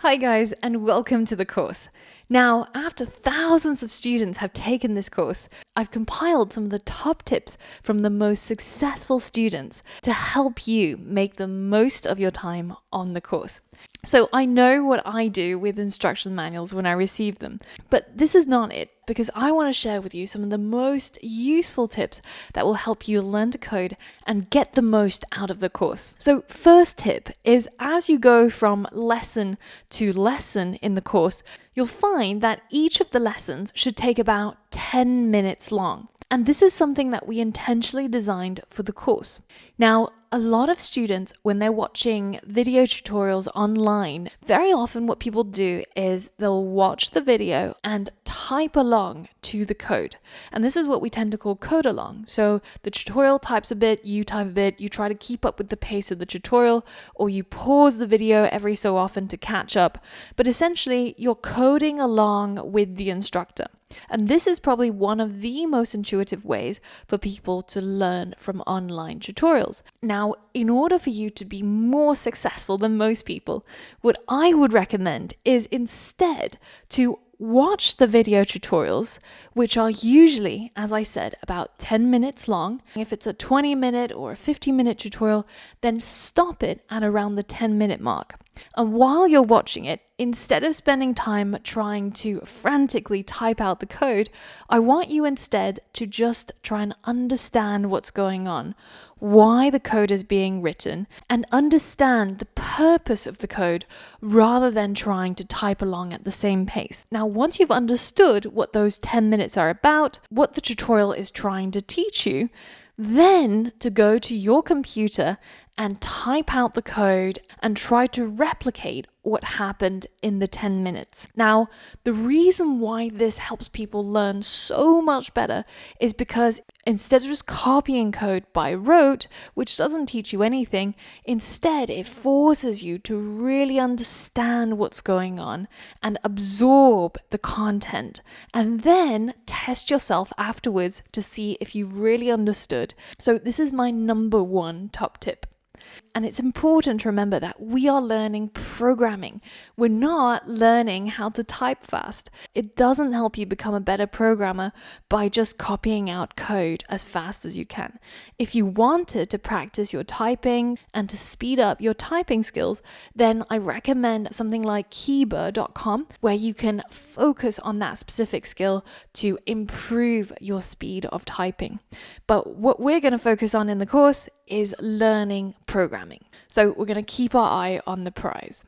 Hi guys, and welcome to the course. Now, after thousands of students have taken this course, I've compiled some of the top tips from the most successful students to help you make the most of your time on the course. So I know what I do with instruction manuals when I receive them, but this is not it, because I want to share with you some of the most useful tips that will help you learn to code and get the most out of the course. So first tip is, as you go from lesson to lesson in the course, you'll find that each of the lessons should take about 10 minutes long. And this is something that we intentionally designed for the course. Now, a lot of students, when they're watching video tutorials online, very often what people do is they'll watch the video and type along to the code. And this is what we tend to call code along. So the tutorial types a bit, you type a bit, you try to keep up with the pace of the tutorial, or you pause the video every so often to catch up. But essentially, you're coding along with the instructor. And this is probably one of the most intuitive ways for people to learn from online tutorials. Now, in order for you to be more successful than most people, what I would recommend is instead to watch the video tutorials, which are usually, as I said, about 10 minutes long. If it's a 20-minute or a 50-minute tutorial, then stop it at around the 10-minute mark. And while you're watching it, instead of spending time trying to frantically type out the code, I want you instead to just try and understand what's going on, why the code is being written, and understand the purpose of the code rather than trying to type along at the same pace. Now, once you've understood what those 10 minutes are about, what the tutorial is trying to teach you, then to go to your computer and type out the code and try to replicate what happened in the 10 minutes. Now, the reason why this helps people learn so much better is because instead of just copying code by rote, which doesn't teach you anything, instead it forces you to really understand what's going on and absorb the content, and then test yourself afterwards to see if you really understood. So this is my number one top tip. And it's important to remember that we are learning programming. We're not learning how to type fast. It doesn't help you become a better programmer by just copying out code as fast as you can. If you wanted to practice your typing and to speed up your typing skills, then I recommend something like Keeber.com, where you can focus on that specific skill to improve your speed of typing. But what we're going to focus on in the course is learning programming. So we're going to keep our eye on the prize.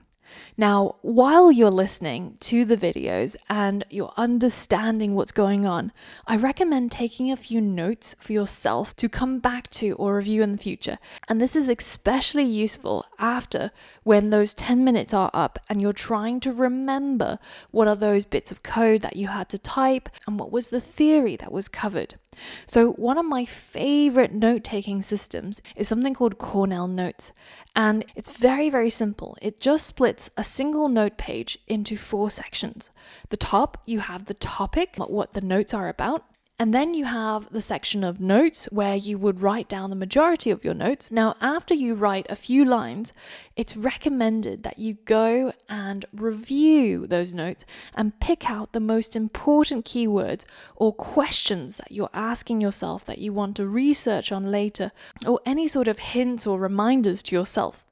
Now, while you're listening to the videos and you're understanding what's going on, I recommend taking a few notes for yourself to come back to or review in the future. And this is especially useful after when those 10 minutes are up and you're trying to remember what are those bits of code that you had to type and what was the theory that was covered. So one of my favorite note-taking systems is something called Cornell Notes. And it's very, very simple. It just splits a single note page into 4 sections. The top, you have the topic, what the notes are about. And then you have the section of notes where you would write down the majority of your notes. Now, after you write a few lines, it's recommended that you go and review those notes and pick out the most important keywords or questions that you're asking yourself that you want to research on later, or any sort of hints or reminders to yourself.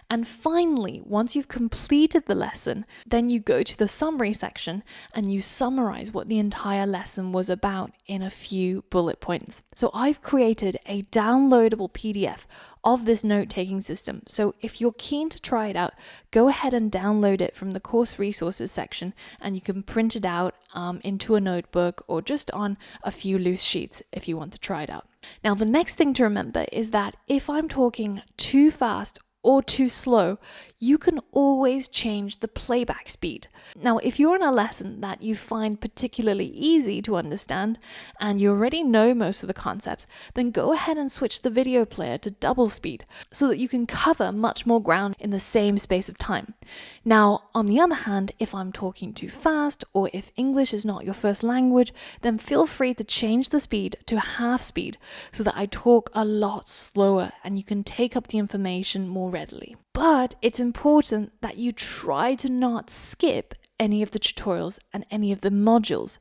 And finally, once you've completed the lesson, then you go to the summary section and you summarize what the entire lesson was about in a few bullet points. So I've created a downloadable PDF of this note-taking system. So if you're keen to try it out, go ahead and download it from the course resources section, and you can print it out into a notebook or just on a few loose sheets if you want to try it out. Now, the next thing to remember is that if I'm talking too fast or too slow, you can always change the playback speed. Now, if you're in a lesson that you find particularly easy to understand and you already know most of the concepts, then go ahead and switch the video player to double speed so that you can cover much more ground in the same space of time. Now, on the other hand, if I'm talking too fast or if English is not your first language, then feel free to change the speed to half speed so that I talk a lot slower and you can take up the information more readily. But it's important that you try to not skip any of the tutorials and any of the modules.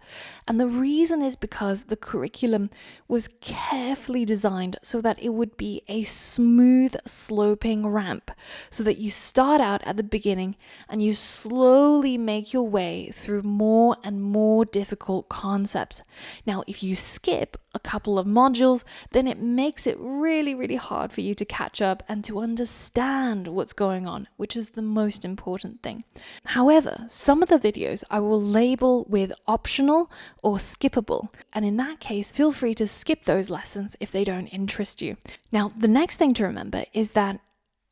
And the reason is because the curriculum was carefully designed so that it would be a smooth sloping ramp, so that you start out at the beginning and you slowly make your way through more and more difficult concepts. Now, if you skip a couple of modules, then it makes it really, really hard for you to catch up and to understand what's going on, which is the most important thing. However, some of the videos I will label with optional or skippable, and in that case, feel free to skip those lessons if they don't interest you. Now, the next thing to remember is that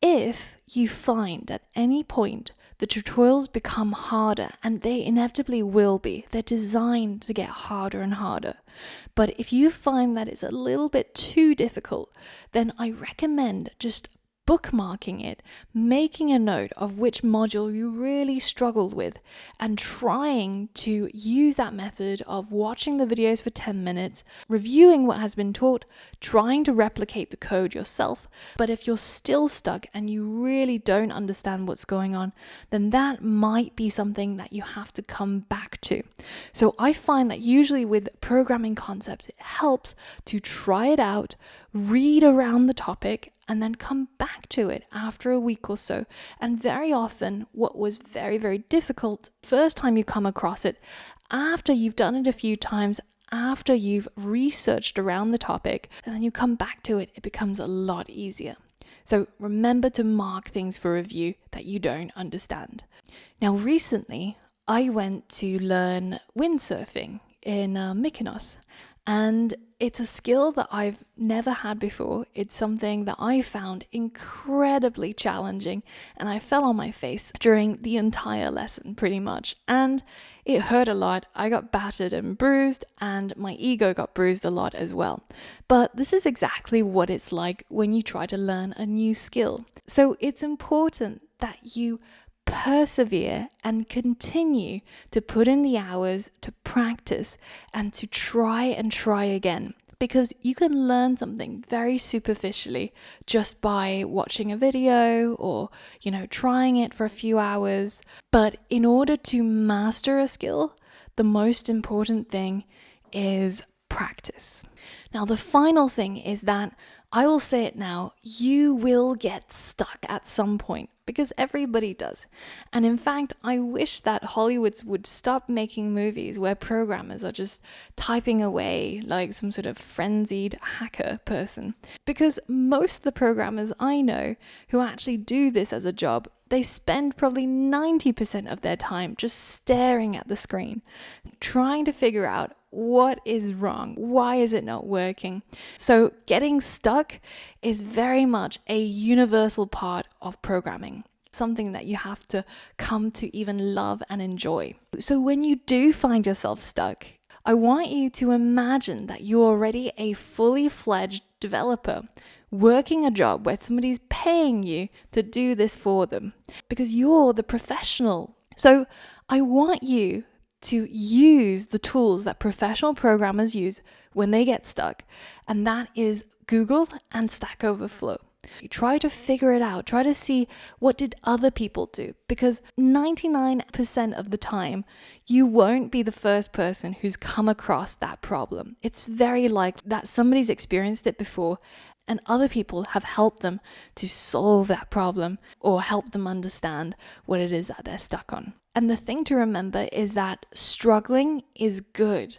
if you find at any point the tutorials become harder, and they inevitably will be, they're designed to get harder and harder. But if you find that it's a little bit too difficult, then I recommend just bookmarking it, making a note of which module you really struggled with, and trying to use that method of watching the videos for 10 minutes, reviewing what has been taught, trying to replicate the code yourself. But if you're still stuck and you really don't understand what's going on, then that might be something that you have to come back to. So I find that usually with programming concepts, it helps to try it out, read around the topic, and then come back to it after a week or so. And very often, what was very, very difficult first time you come across it, after you've done it a few times, after you've researched around the topic, and then you come back to it, it becomes a lot easier. So remember to mark things for review that you don't understand. Now, recently, I went to learn windsurfing in Mykonos. And it's a skill that I've never had before. It's something that I found incredibly challenging, and I fell on my face during the entire lesson pretty much. And it hurt a lot. I got battered and bruised, and my ego got bruised a lot as well. But this is exactly what it's like when you try to learn a new skill. So it's important that you persevere and continue to put in the hours to practice and to try again, because you can learn something very superficially just by watching a video or trying it for a few hours. But in order to master a skill, the most important thing is practice. Now, the final thing is that I will say it now, you will get stuck at some point, because everybody does. And in fact, I wish that Hollywood would stop making movies where programmers are just typing away like some sort of frenzied hacker person. Because most of the programmers I know who actually do this as a job, they spend probably 90% of their time just staring at the screen, trying to figure out what is wrong, why is it not working. So getting stuck is very much a universal part of programming, something that you have to come to even love and enjoy. So when you do find yourself stuck, I want you to imagine that you're already a fully fledged developer working a job where somebody's paying you to do this for them, because you're the professional. So I want you to use the tools that professional programmers use when they get stuck, and that is Google and Stack Overflow. You try to figure it out, try to see what did other people do, because 99% of the time you won't be the first person who's come across that problem. It's very likely that somebody's experienced it before and other people have helped them to solve that problem or help them understand what it is that they're stuck on. And the thing to remember is that struggling is good.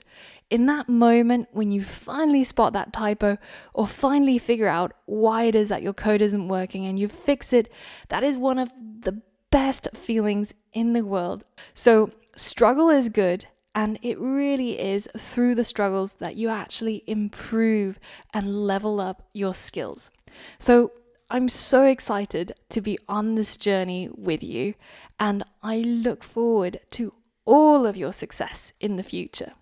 In that moment when you finally spot that typo or finally figure out why it is that your code isn't working and you fix it, that is one of the best feelings in the world. So struggle is good. And it really is through the struggles that you actually improve and level up your skills. So I'm so excited to be on this journey with you, and I look forward to all of your success in the future.